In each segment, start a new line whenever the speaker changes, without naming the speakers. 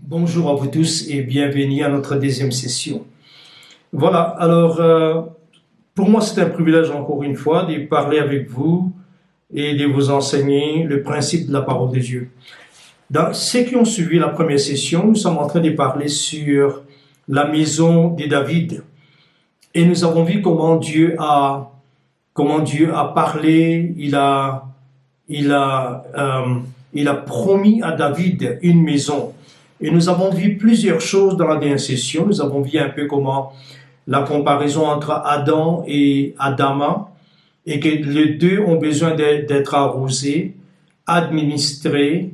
Bonjour à vous tous et bienvenue à notre deuxième session. Voilà, alors pour moi c'est un privilège encore une fois de parler avec vous et de vous enseigner le principe de la parole de Dieu. Dans ceux qui ont suivi la première session, nous sommes en train de parler sur la maison de David et nous avons vu comment Dieu a parlé, il a promis à David une maison. Et nous avons vu plusieurs choses dans la dernière session. Nous avons vu un peu comment la comparaison entre Adam et Adama, et que les deux ont besoin d'être arrosés, administrés,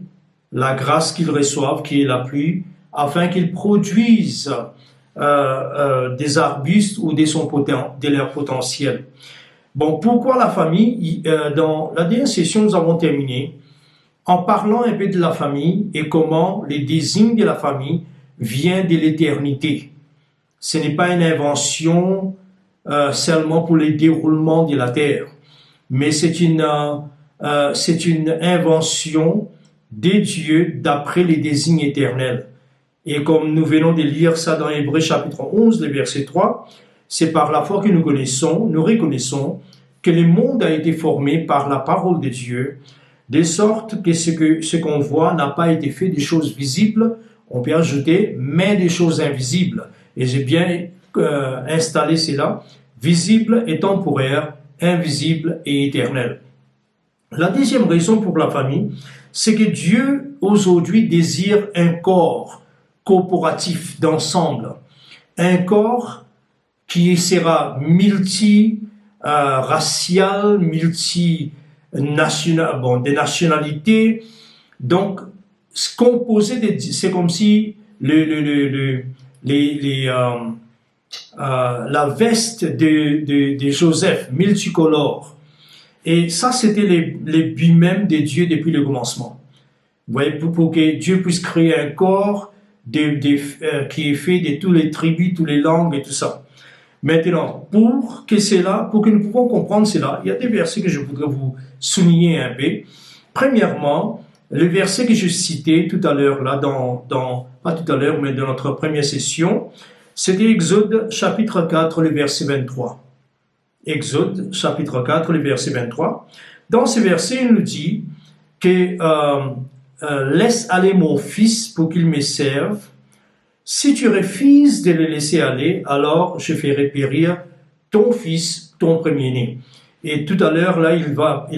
la grâce qu'ils reçoivent, qui est la pluie, afin qu'ils produisent des arbustes ou de leur potentiel. Bon, pourquoi la famille? Dans la dernière session, nous avons terminé en parlant un peu de la famille et comment les désignes de la famille viennent de l'éternité. Ce n'est pas une invention seulement pour le déroulement de la terre, mais c'est une invention des dieux d'après les désignes éternels. Et comme nous venons de lire ça dans Hébreux chapitre 11, le verset 3, c'est par la foi que nous reconnaissons que le monde a été formé par la parole de Dieu, de sorte que ce qu'on voit n'a pas été fait des choses visibles, on peut ajouter, mais des choses invisibles. Et j'ai bien installé cela, visible et temporaire, invisible et éternel. La deuxième raison pour la famille, c'est que Dieu aujourd'hui désire un corps corporatif d'ensemble, un corps qui sera multi-racial, des nationalités, donc composé c'est comme si la veste de Joseph multicolore, et ça c'était les buts même de Dieu depuis le commencement. Vous voyez, pour que Dieu puisse créer un corps qui est fait de toutes les tribus, toutes les langues et tout ça. Maintenant, pour que nous pouvons comprendre cela, il y a des versets que je voudrais vous souligner un peu. Premièrement, le verset que je citais tout à l'heure, là, pas tout à l'heure, mais dans notre première session, c'était Exode chapitre 4, le verset 23. Exode chapitre 4, le verset 23. Dans ce verset, il nous dit que laisse aller mon fils pour qu'il me serve. Si tu refuses de le laisser aller, alors je ferai périr ton fils, ton premier-né. Et tout à l'heure, là, il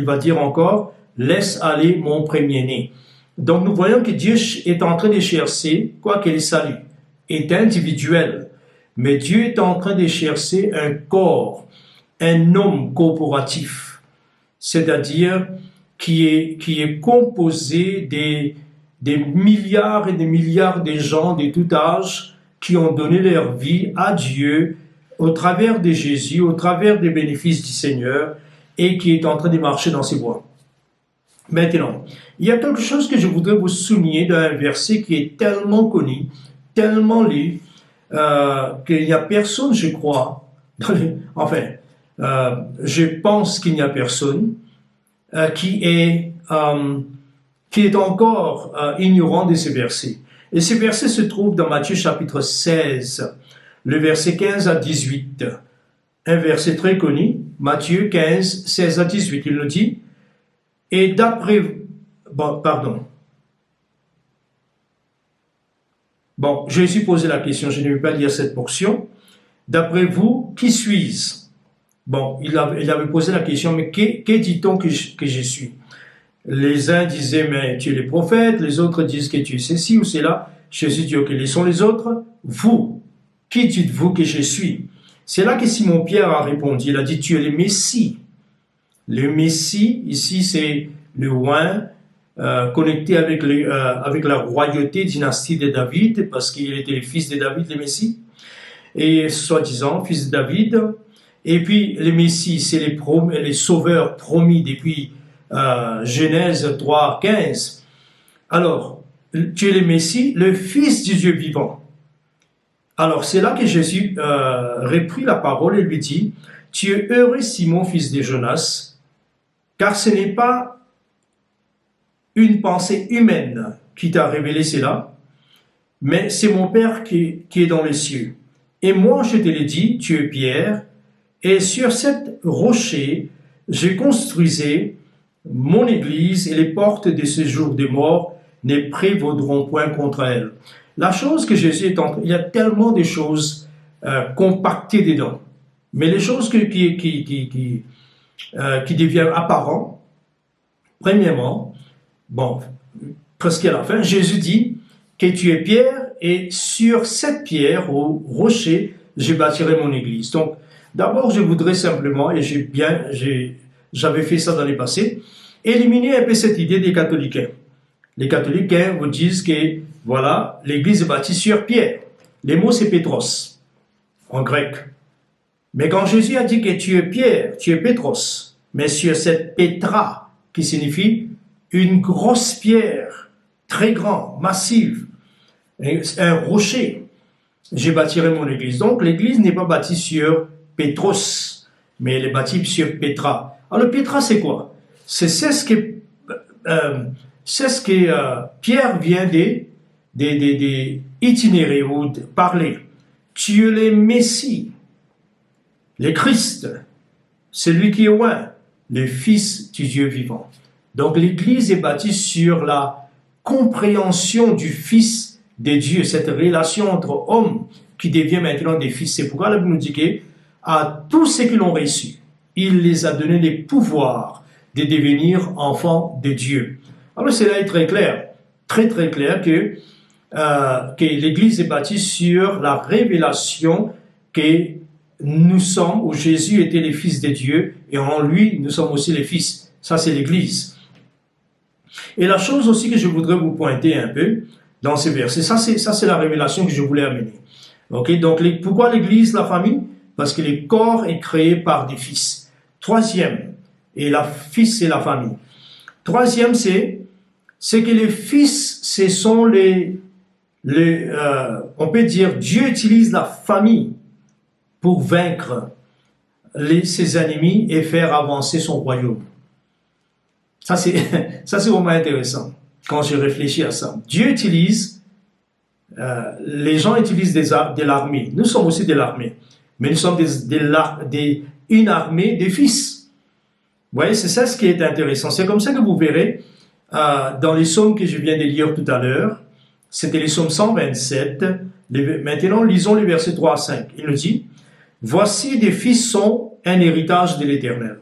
va dire encore, laisse aller mon premier-né. Donc, nous voyons que Dieu est en train de chercher, quoi que le salut est individuel, mais Dieu est en train de chercher un corps, un homme corporatif, c'est-à-dire qui est composé des milliards et des milliards de gens de tout âge qui ont donné leur vie à Dieu au travers de Jésus, au travers des bénéfices du Seigneur, et qui est en train de marcher dans ses voies. Maintenant, il y a quelque chose que je voudrais vous souligner dans un verset qui est tellement connu, tellement lu, qu'il n'y a personne, je crois, je pense qu'il n'y a personne qui est encore ignorant de ces versets. Et ces versets se trouvent dans Matthieu chapitre 16, le verset 15 à 18. Un verset très connu, Matthieu 15, 16 à 18. Il nous dit, et Jésus posait la question, je ne vais pas lire cette portion. D'après vous, qui suis-je? Il avait posé la question, mais que dit-on que je suis? Les uns disaient, mais tu es le prophète, les autres disent que tu es ceci ou cela. Jésus dit, ok, quels sont les autres? Vous, qui dites-vous que je suis? C'est là que Simon-Pierre a répondu, il a dit, tu es le Messie. Le Messie, ici, c'est le oint connecté avec la royauté dynastie de David, parce qu'il était le fils de David, le Messie, et soi-disant, fils de David. Et puis, le Messie, c'est les sauveurs promis depuis Genèse 3, 15. Alors, tu es le Messie, le Fils du Dieu vivant. Alors, c'est là que Jésus reprit la parole et lui dit, tu es heureux, Simon, fils de Jonas, car ce n'est pas une pensée humaine qui t'a révélé cela, mais c'est mon Père qui est dans les cieux. Et moi, je te l'ai dit, tu es Pierre, et sur cette rocher, je construisais mon église, et les portes de ce jour de mort ne prévaudront point contre elle. La chose que Jésus est en train, il y a tellement de choses compactées dedans, mais les choses qui deviennent apparentes, premièrement, bon, presque à la fin, Jésus dit que tu es Pierre, et sur cette pierre, au rocher, je bâtirai mon église. Donc, d'abord, je voudrais simplement, et j'avais fait ça dans le passé, éliminer un peu cette idée des catholiques. Les catholiques vous disent que, voilà, l'église est bâtie sur pierre. Les mots, c'est Pétros, en grec. Mais quand Jésus a dit que tu es Pierre, tu es Pétros, mais sur cette pétra, qui signifie une grosse pierre, très grande, massive, un rocher, je bâtirai mon église. Donc, l'église n'est pas bâtie sur Pétros, mais elle est bâtie sur Pétra. Alors, Pétra, c'est quoi? C'est ce que Pierre vient d'itinéré ou de parler. Tu es le Messie, le Christ, celui qui est loin, le Fils du Dieu vivant. Donc, l'Église est bâtie sur la compréhension du Fils de Dieu, cette relation entre hommes qui devient maintenant des fils. C'est pourquoi la Bible nous dit qu'à tous ceux qui l'ont reçu, il les a donné les pouvoirs de devenir enfants de Dieu. Alors, cela est très clair, très clair que l'Église est bâtie sur la révélation que nous sommes, où Jésus était les fils de Dieu, et en lui, nous sommes aussi les fils. Ça, c'est l'Église. Et la chose aussi que je voudrais vous pointer un peu dans ces versets, ça c'est la révélation que je voulais amener. Okay? Donc, pourquoi l'Église, la famille? Parce que le corps est créé par des fils. Troisième, et la fils, c'est la famille. Troisième, c'est que les fils, ce sont on peut dire, Dieu utilise la famille pour vaincre ses ennemis et faire avancer son royaume. Ça, c'est vraiment intéressant quand je réfléchis à ça. Dieu utilise, les gens utilisent de l'armée. Nous sommes aussi de l'armée, mais nous sommes une armée des fils. Vous voyez, c'est ça ce qui est intéressant. C'est comme ça que vous verrez dans les psaumes que je viens de lire tout à l'heure. C'était les psaumes 127. Maintenant, lisons les versets 3 à 5. Il nous dit, « Voici des fils sont un héritage de l'Éternel. »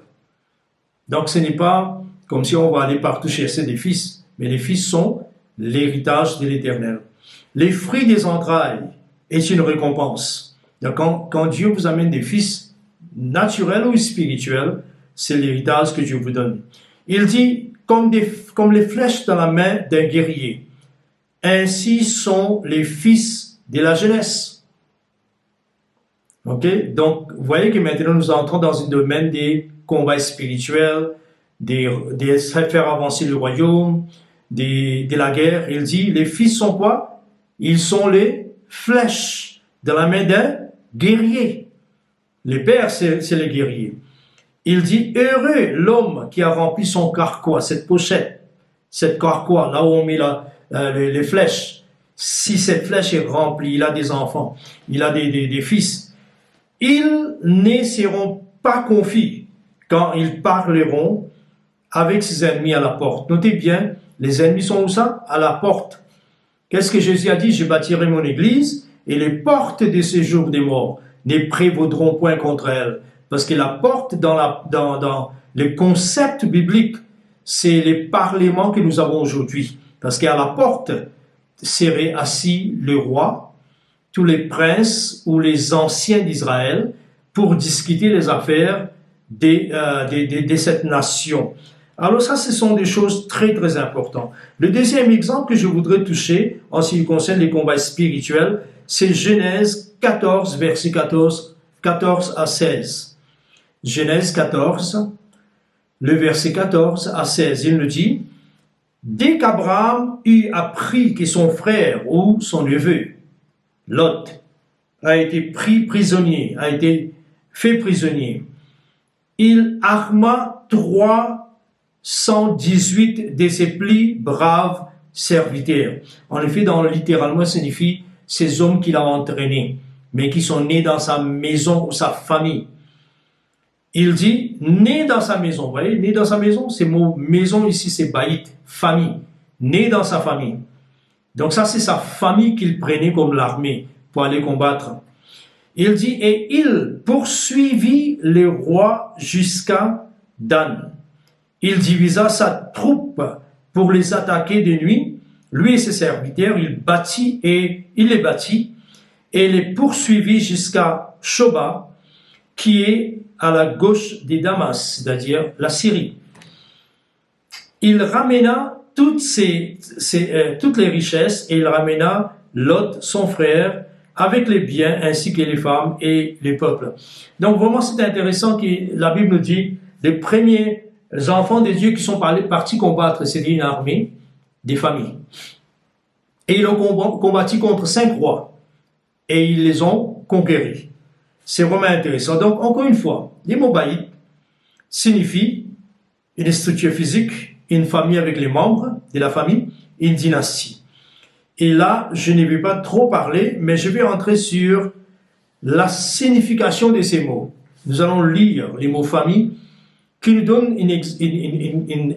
Donc, ce n'est pas comme si on va aller partout chercher des fils, mais les fils sont l'héritage de l'Éternel. Les fruits des entrailles est une récompense. Donc, quand Dieu vous amène des fils naturels ou spirituels, c'est l'héritage que Dieu vous donne. Il dit, comme les flèches dans la main d'un guerrier, ainsi sont les fils de la jeunesse. Ok? Donc, vous voyez que maintenant nous entrons dans un domaine des combats spirituels, de faire avancer le royaume, de la guerre. Il dit, les fils sont quoi? Ils sont les flèches dans la main d'un guerrier. Les pères, c'est les guerriers. Il dit, heureux l'homme qui a rempli son carquois, cette pochette, cette carquois, là où on met les flèches. Si cette flèche est remplie, il a des enfants, il a des fils. Ils ne seront pas confus quand ils parleront avec ses ennemis à la porte. Notez bien, les ennemis sont où ça? À la porte. Qu'est-ce que Jésus a dit? Je bâtirai mon église et les portes de ces jours des morts ne prévaudront point contre elle. Parce que la porte dans le concept biblique, c'est les parlements que nous avons aujourd'hui. Parce qu'à la porte serait assis le roi, tous les princes ou les anciens d'Israël pour discuter les affaires de cette nation. Alors ça, ce sont des choses très importantes. Le deuxième exemple que je voudrais toucher en ce qui concerne les combats spirituels, c'est Genèse 14, verset 14 à 16. Genèse 14, le verset 14 à 16, il nous dit, « Dès qu'Abraham eut appris que son frère ou son neveu, Lot, a été pris prisonnier, a été fait prisonnier, il arma 318 de ses plus braves serviteurs. En effet, littéralement, ça signifie ces hommes qu'il a entraînés, mais qui sont nés dans sa maison ou sa famille. Il dit, né dans sa maison. Vous voyez, né dans sa maison, c'est mot maison ici, c'est baït, famille. Né dans sa famille. Donc ça, c'est sa famille qu'il prenait comme l'armée pour aller combattre. Il dit, et il poursuivit les rois jusqu'à Dan. Il divisa sa troupe pour les attaquer de nuit. Lui et ses serviteurs, il les bâtit et les poursuivit jusqu'à Shoba, qui est à la gauche de Damas, c'est-à-dire la Syrie. Il ramena toutes les richesses et il ramena Lot, son frère, avec les biens ainsi que les femmes et les peuples. Donc vraiment c'est intéressant que la Bible nous dit les premiers enfants de Dieu qui sont partis combattre, c'était une armée, des familles. Et ils ont combattu contre 5 rois et ils les ont conquéris. C'est vraiment intéressant. Donc encore une fois, les mots baït signifient une structure physique, une famille avec les membres de la famille, une dynastie. Et là, je ne vais pas trop parler, mais je vais entrer sur la signification de ces mots. Nous allons lire les mots famille qui nous donnent un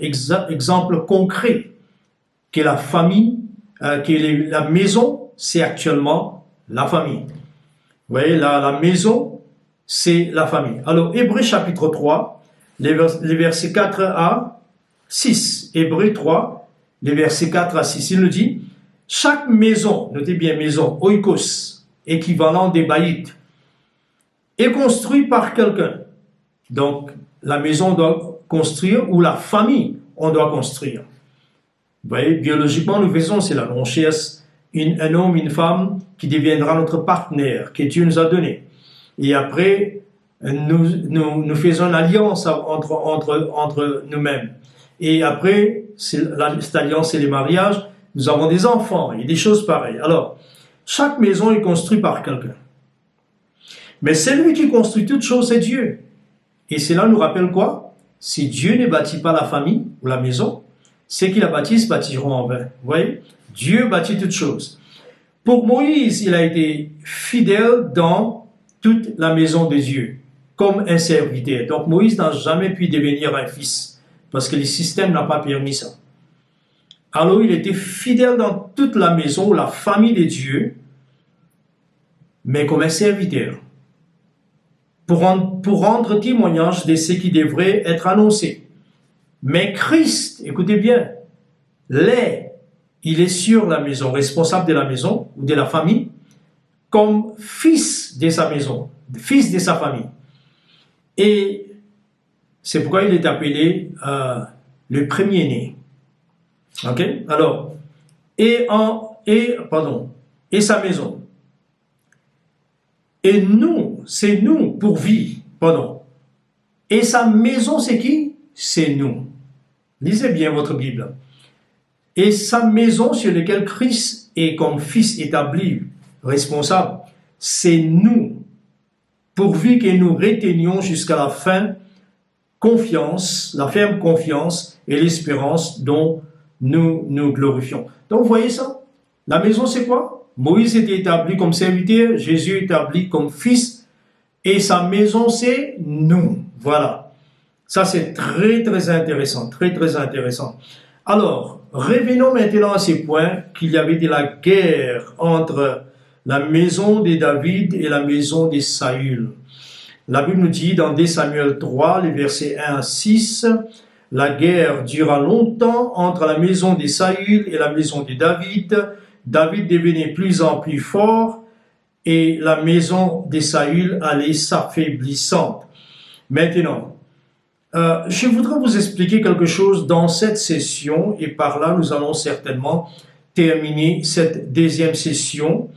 exemple concret que la famille, que la maison, c'est actuellement la famille. Vous voyez, la maison, c'est la famille. Alors, Hébreux chapitre 3, les versets 4 à 6. Hébreux 3, les versets 4 à 6. Il nous dit, chaque maison, notez bien maison, oikos, équivalent des baïtes, est construite par quelqu'un. Donc, la maison doit construire, ou la famille, on doit construire. Vous voyez, biologiquement, nous faisons cela. On cherche un homme, une femme qui deviendra notre partenaire, que Dieu nous a donné. Et après, nous faisons une alliance entre nous-mêmes. Et après, cette alliance, c'est les mariages. Nous avons des enfants et des choses pareilles. Alors, chaque maison est construite par quelqu'un. Mais celui qui construit toute chose, c'est Dieu. Et cela nous rappelle quoi? Si Dieu ne bâtit pas la famille ou la maison, ceux qui la bâtissent bâtiront en vain. Vous voyez? Dieu bâtit toutes choses. Pour Moïse, il a été fidèle dans toute la maison de Dieu, comme un serviteur. Donc Moïse n'a jamais pu devenir un fils, parce que le système n'a pas permis ça. Alors il était fidèle dans toute la maison, la famille de Dieu, mais comme un serviteur, pour rendre témoignage de ce qui devrait être annoncé. Mais Christ, écoutez bien, il est sur la maison, responsable de la maison ou de la famille, comme fils de sa maison, fils de sa famille. Et c'est pourquoi il est appelé le premier-né. Ok? Alors, et sa maison. Et nous, c'est nous pour vie, Et sa maison, c'est qui? C'est nous. Lisez bien votre Bible. Et sa maison sur laquelle Christ est comme fils établi, responsable, c'est nous, pourvu que nous retenions jusqu'à la fin la ferme confiance et l'espérance dont nous nous glorifions. Donc, vous voyez ça? La maison, c'est quoi? Moïse était établi comme serviteur, Jésus est établi comme fils, et sa maison, c'est nous. Voilà. Ça, c'est très, très intéressant, très, très intéressant. Alors, revenons maintenant à ces points qu'il y avait de la guerre entre la maison de David et la maison de Saül. La Bible nous dit dans 2 Samuel 3, les versets 1 à 6, la guerre dura longtemps entre la maison de Saül et la maison de David. David devenait plus en plus fort et la maison de Saül allait s'affaiblissant. Maintenant, je voudrais vous expliquer quelque chose dans cette session et par là nous allons certainement terminer cette deuxième session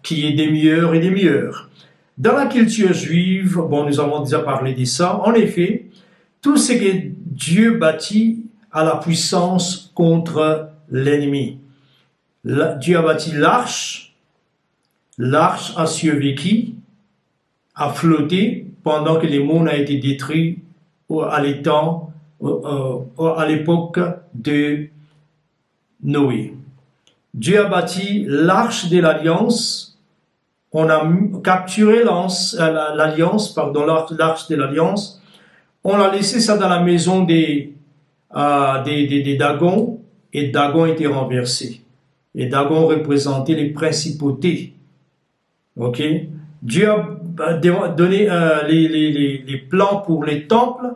qui est des meilleures et des meilleures. Dans la culture juive, nous avons déjà parlé de ça, en effet, tout ce que Dieu bâtit a la puissance contre l'ennemi. Dieu a bâti l'arche a survécu, a flotté pendant que le monde a été détruit à l'époque de Noé. Dieu a bâti l'arche de l'alliance. On a capturé l'alliance, pardon, l'arche de l'alliance. On a laissé ça dans la maison des Dagon, et Dagon était renversé. Et Dagon représentait les principautés. Ok? Dieu a donné les plans pour les temples.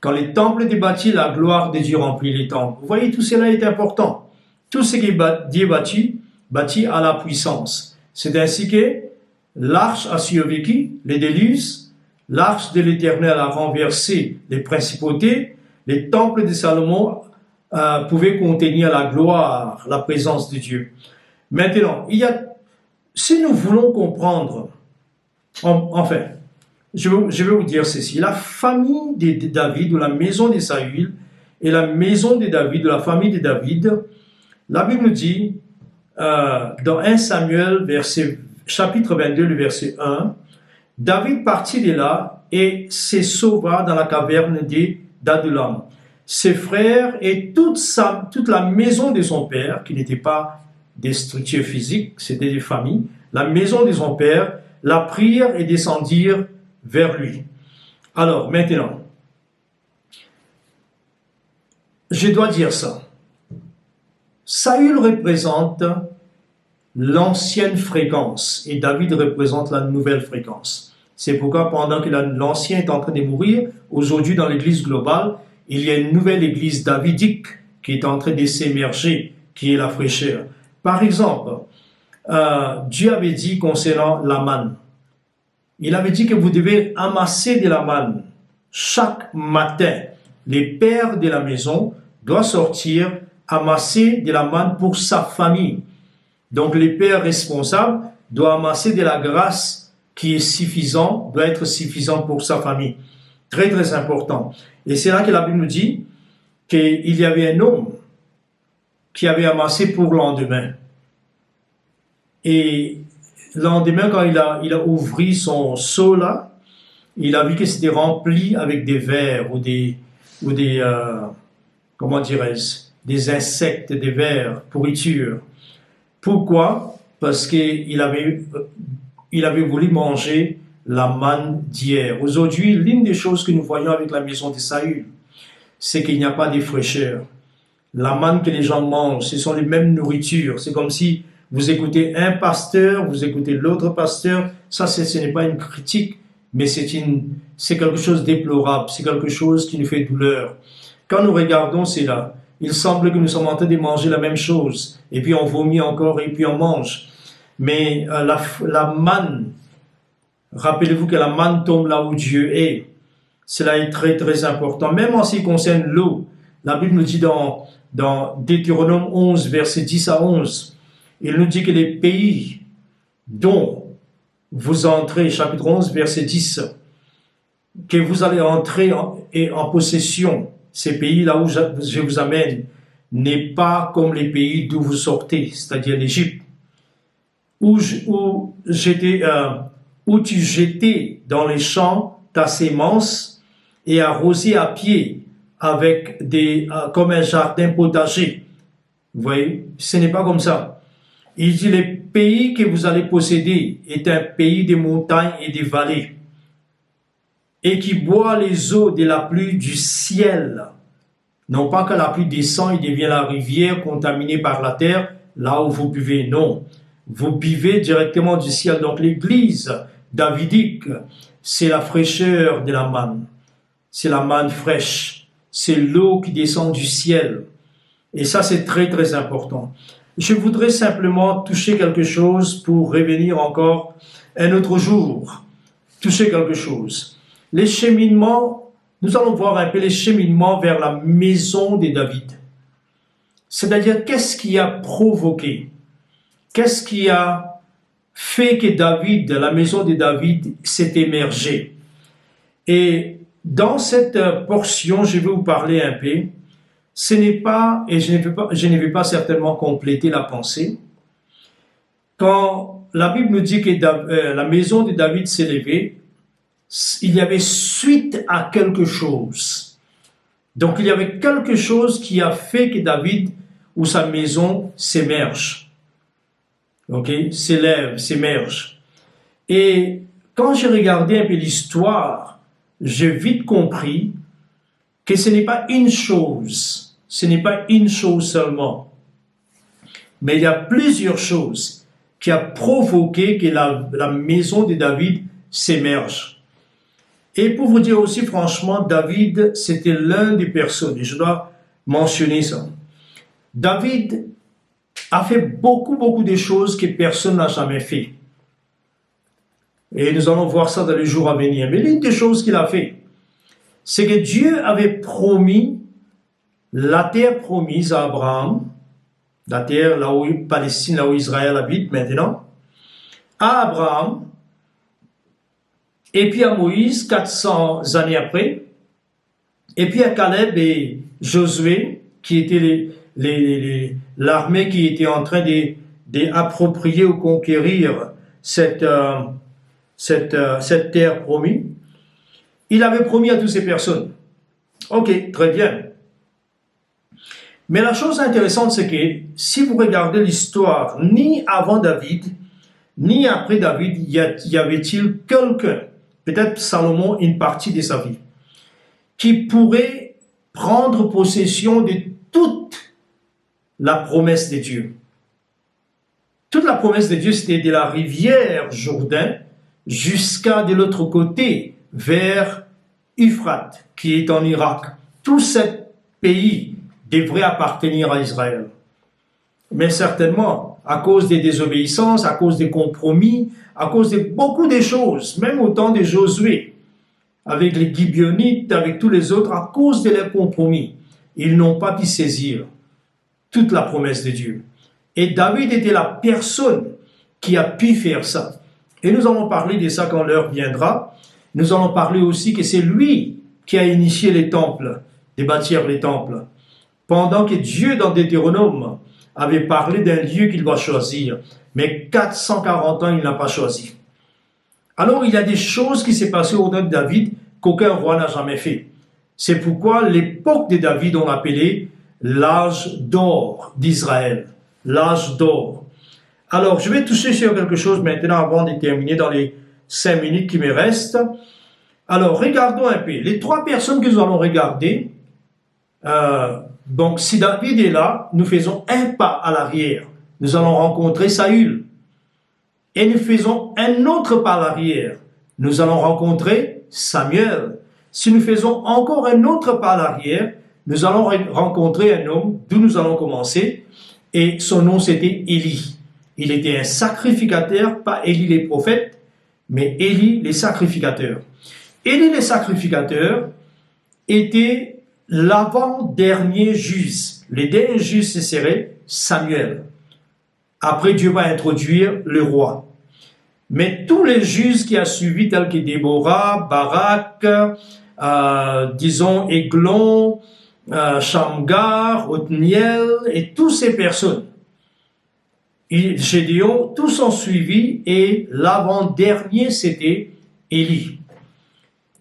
Quand les temples étaient bâtis, la gloire de Dieu remplit les temples. Vous voyez, tout cela est important. Tout ce qui est Dieu bâti à la puissance. C'est ainsi que l'arche a survécu, les déluges, l'arche de l'Éternel a renversé les principautés, les temples de Salomon pouvaient contenir la gloire, la présence de Dieu. Maintenant, si nous voulons comprendre, enfin, je vais vous dire ceci, la famille de David, ou la maison de Saül, et la maison de David, de la famille de David, la Bible dit, dans 1 Samuel, chapitre 22, le verset 1, David partit de là et se sauva dans la caverne d'Adullam. Ses frères et toute la maison de son père, qui n'était pas des structures physiques, c'était des familles, la maison de son père, la prirent et descendirent vers lui. Alors, maintenant, je dois dire ça. Saül représente l'ancienne fréquence et David représente la nouvelle fréquence. C'est pourquoi pendant que l'ancien est en train de mourir, aujourd'hui dans l'église globale, il y a une nouvelle église davidique qui est en train de s'émerger, qui est la fraîcheur. Par exemple, Dieu avait dit concernant la manne, il avait dit que vous devez amasser de la manne chaque matin. Les pères de la maison doivent sortir amasser de la manne pour sa famille. Donc les pères responsables doivent amasser de la grâce qui est suffisant, doit être suffisant pour sa famille. Très très important. Et c'est là que la Bible nous dit qu'il y avait un homme qui avait amassé pour le lendemain. Et le lendemain, quand il a ouvert son seau là, il a vu que c'était rempli avec des vers ou des comment dirais-je, des insectes, des vers, pourriture. Pourquoi? Parce qu'il avait voulu manger la manne d'hier. Aujourd'hui, l'une des choses que nous voyons avec la maison de Saül, c'est qu'il n'y a pas de fraîcheur. La manne que les gens mangent, ce sont les mêmes nourritures. C'est comme si vous écoutez un pasteur, vous écoutez l'autre pasteur. Ça, ce n'est pas une critique, mais c'est quelque chose de déplorable. C'est quelque chose qui nous fait douleur. Quand nous regardons, c'est là. Il semble que nous sommes en train de manger la même chose. Et puis on vomit encore et puis on mange. Mais la manne, rappelez-vous que la manne tombe là où Dieu est. Cela est très très important. Même en ce qui concerne l'eau, la Bible nous dit dans Deutéronome 11, verset 10 à 11, il nous dit que les pays dont vous entrez, chapitre 11, verset 10, que vous allez entrer en possession, ces pays là où je vous amène, n'est pas comme les pays d'où vous sortez, c'est-à-dire l'Égypte, où tu jetais dans les champs ta sémence et arrosé à pied avec comme un jardin potager. Vous voyez, ce n'est pas comme ça. Il dit, les pays que vous allez posséder est un pays de montagnes et de vallées, et qui boit les eaux de la pluie du ciel. Non pas que la pluie descend et devient la rivière contaminée par la terre, là où vous buvez, non. Vous buvez directement du ciel. Donc l'église davidique, c'est la fraîcheur de la manne. C'est la manne fraîche. C'est l'eau qui descend du ciel. Et ça, c'est très, très important. Je voudrais simplement toucher quelque chose pour revenir encore un autre jour. Toucher quelque chose. Les cheminements, nous allons voir un peu les cheminements vers la maison de David. C'est-à-dire, qu'est-ce qui a provoqué? Qu'est-ce qui a fait que David, la maison de David, s'est émergée? Et dans cette portion, je vais vous parler un peu. Ce n'est pas, et je ne vais pas certainement compléter la pensée. Quand la Bible nous dit que la maison de David s'est levée, il y avait suite à quelque chose. Donc il y avait quelque chose qui a fait que David, où sa maison s'émerge. Ok, s'élève, s'émerge. Et quand j'ai regardé un peu l'histoire, j'ai vite compris que ce n'est pas une chose, seulement, mais il y a plusieurs choses qui a provoqué que la maison de David s'émerge. Et pour vous dire aussi franchement, David, c'était l'un des personnes, et je dois mentionner ça. David a fait beaucoup de choses que personne n'a jamais fait. Et nous allons voir ça dans les jours à venir. Mais l'une des choses qu'il a fait, c'est que Dieu avait promis la terre promise à Abraham, la terre là où Palestine, là où Israël habite maintenant, à Abraham, et puis à Moïse 400 années après, et puis à Caleb et Josué, qui étaient l'armée qui était en train d'approprier ou conquérir cette terre promise. Il avait promis à toutes ces personnes. Ok, très bien. Mais la chose intéressante, c'est que si vous regardez l'histoire, ni avant David, ni après David, y avait-il quelqu'un, peut-être Salomon, une partie de sa vie, qui pourrait prendre possession de toute la promesse de Dieu. Toute la promesse de Dieu, c'était de la rivière Jourdain jusqu'à de l'autre côté, vers Euphrate, qui est en Irak. Tout ce pays devrait appartenir à Israël. Mais certainement, à cause des désobéissances, à cause des compromis, à cause de beaucoup de choses, même au temps de Josué, avec les Gibeonites, avec tous les autres, à cause de leurs compromis, ils n'ont pas pu saisir toute la promesse de Dieu. Et David était la personne qui a pu faire ça. Et nous allons parler de ça quand l'heure viendra. Nous allons parler aussi que c'est lui qui a initié les temples, de bâtir les temples. Pendant que Dieu, dans Deutéronome, avait parlé d'un lieu qu'il va choisir. Mais 440 ans, il n'a pas choisi. Alors, il y a des choses qui s'est passées au temps de David qu'aucun roi n'a jamais fait. C'est pourquoi l'époque de David, on l'appelait l'âge d'or d'Israël. L'âge d'or. Alors, je vais toucher sur quelque chose maintenant avant de terminer dans les 5 minutes qui me restent. Alors, regardons un peu. Les 3 personnes que nous allons regarder, donc si David est là, nous faisons un pas à l'arrière. Nous allons rencontrer Saül. Et nous faisons un autre pas à l'arrière. Nous allons rencontrer Samuel. Si nous faisons encore un autre pas à l'arrière, nous allons rencontrer un homme d'où nous allons commencer. Et son nom, c'était Élie. Il était un sacrificateur, pas Élie les prophètes, mais Élie les sacrificateurs. Élie les sacrificateurs était l'avant-dernier juge. Les derniers juges, ce serait Samuel. Après, Dieu va introduire le roi. Mais tous les juges qui ont suivi, tels que Déborah, Barak, disons Églon, Shamgar, Othniel, et toutes ces personnes, Gédéon, tous ont suivi, et l'avant-dernier, c'était Élie.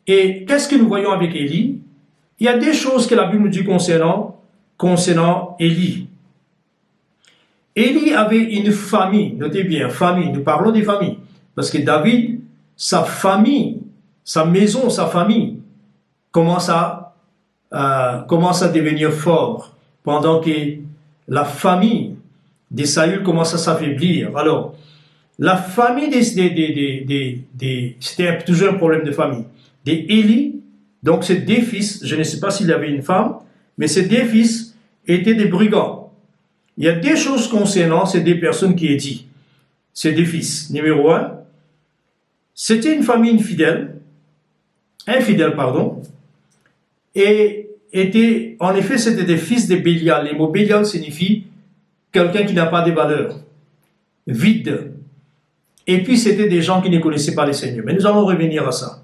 Et qu'est-ce que nous voyons avec Élie? Il y a des choses que la Bible nous dit concernant Élie. Élie avait une famille, notez bien, famille, nous parlons des familles, parce que David, sa famille, sa maison, sa famille, commence à devenir fort, pendant que la famille de Saül commence à s'affaiblir. Alors, la famille c'était toujours un problème de famille. Des Élie, donc ces 2 fils, je ne sais pas s'il y avait une femme, mais ces 2 fils étaient des brigands. Il y a 2 choses concernant ces 2 personnes qui est dit. Ces 2 fils. Numéro 1, c'était une famille infidèle, et en effet, c'était des fils de Bélial. Le mot Bélial signifie quelqu'un qui n'a pas de valeur, vide. Et puis, c'était des gens qui ne connaissaient pas le Seigneur. Mais nous allons revenir à ça.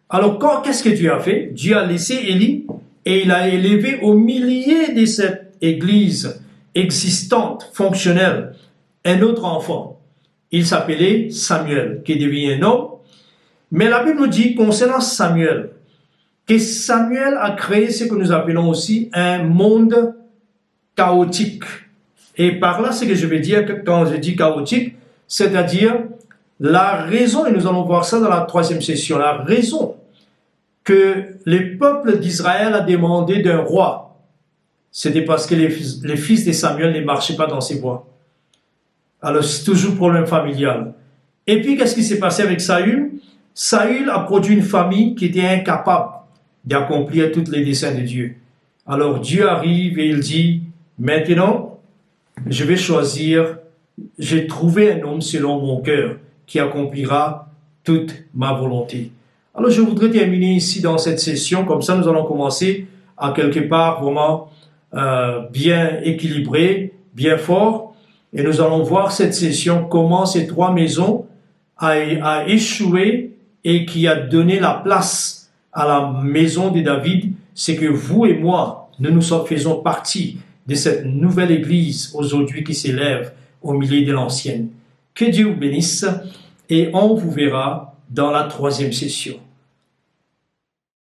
Alors, qu'est-ce que Dieu a fait? Dieu a laissé Élie et il a élevé au milieu de cette église existante, fonctionnelle, un autre enfant. Il s'appelait Samuel, qui devient un homme. Mais la Bible nous dit, concernant Samuel, que Samuel a créé ce que nous appelons aussi un monde chaotique. Et par là, ce que je veux dire quand je dis chaotique, c'est-à-dire la raison, et nous allons voir ça dans la troisième session, la raison que le peuple d'Israël a demandé d'un roi, c'était parce que les fils de Samuel ne marchaient pas dans ses voies. Alors c'est toujours problème familial. Et puis qu'est-ce qui s'est passé avec Saül? Saül a produit une famille qui était incapable d'accomplir tous les desseins de Dieu. Alors Dieu arrive et il dit, maintenant, je vais choisir, j'ai trouvé un homme selon mon cœur qui accomplira toute ma volonté. Alors je voudrais terminer ici dans cette session, comme ça nous allons commencer à quelque part vraiment bien équilibré, bien fort, et nous allons voir cette session, comment ces trois maisons a échoué et qui a donné la place à la maison de David. C'est que vous et moi, nous faisons partie de cette nouvelle église aujourd'hui qui s'élève au milieu de l'ancienne. Que Dieu vous bénisse et on vous verra dans la troisième session.